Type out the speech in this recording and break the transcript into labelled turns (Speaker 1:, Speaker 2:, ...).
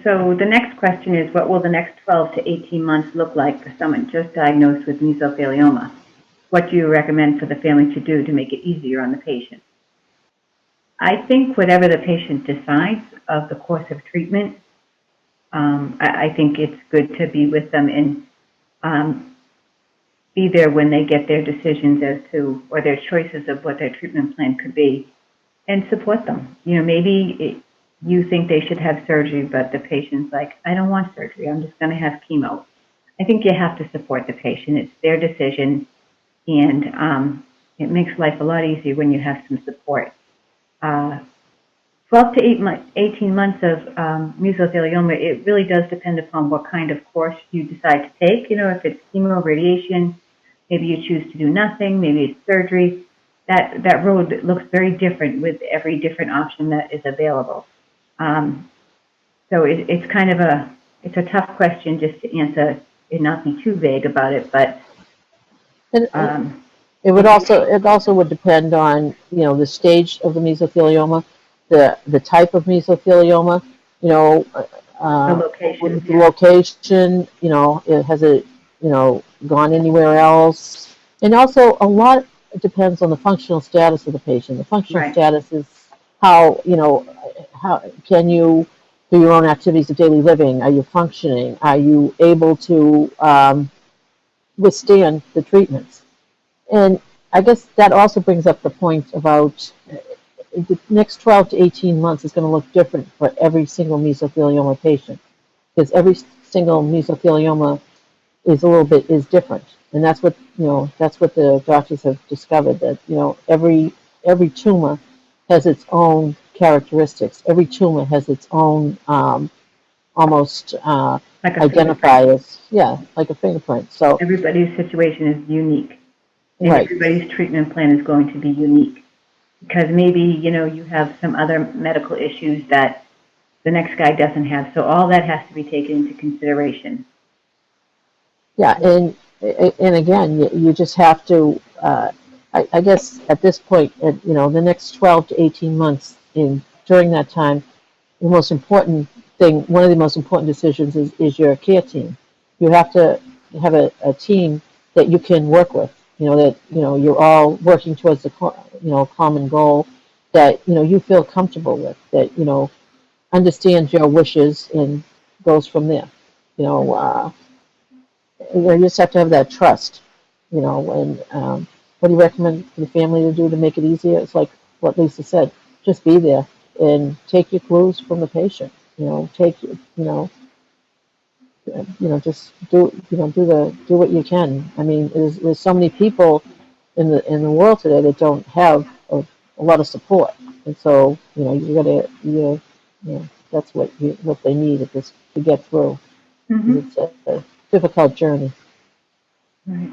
Speaker 1: So the next question is, what will the next 12 to 18 months look like for someone just diagnosed with mesothelioma? What do you recommend for the family to do to make it easier on the patient? I think whatever the patient decides of the course of treatment, I think it's good to be with them and be there when they get their decisions as to, or their choices of what their treatment plan could be, and support them. Maybe you think they should have surgery, but the patient's like, I don't want surgery, I'm just going to have chemo. I think you have to support the patient. It's their decision, and it makes life a lot easier when you have some support. 12 to 18 months of mesothelioma, it really does depend upon what kind of course you decide to take. If it's chemo, radiation, maybe you choose to do nothing, maybe it's surgery. That road looks very different with every different option that is available. So it's kind of it's a tough question just to answer and not be too vague about it, but
Speaker 2: it also would depend on the stage of the mesothelioma, the type of mesothelioma,
Speaker 1: the
Speaker 2: location, it has it gone anywhere else, and also a lot depends on the functional status of the patient. The functional status is how can you do your own activities of daily living? Are you functioning? Are you able to withstand the treatments? And I guess that also brings up the point about the next 12 to 18 months is going to look different for every single mesothelioma patient, because every single mesothelioma is different, and that's what the doctors have discovered, that every tumor has its own characteristics. Every tumor has its own almost
Speaker 1: like
Speaker 2: identifiers, like a fingerprint. So
Speaker 1: everybody's situation is unique, and
Speaker 2: right.
Speaker 1: Everybody's treatment plan is going to be unique, because maybe you have some other medical issues that the next guy doesn't have. So all that has to be taken into consideration.
Speaker 2: Yeah, and again, you just have to. I guess at this point, the next 12 to 18 months, during that time, the most important thing, one of the most important decisions is your care team. You have to have a team that you can work with. That you're all working towards the common goal that you feel comfortable with. That understands your wishes and goes from there. You just have to have that trust. And what do you recommend for the family to do to make it easier? It's like what Lisa said. Just be there and take your clues from the patient. Just do what you can. I mean, there's so many people in the world today that don't have a lot of support, and so that's what they need to get through.
Speaker 1: Mm-hmm.
Speaker 2: It's a difficult journey.
Speaker 1: Right.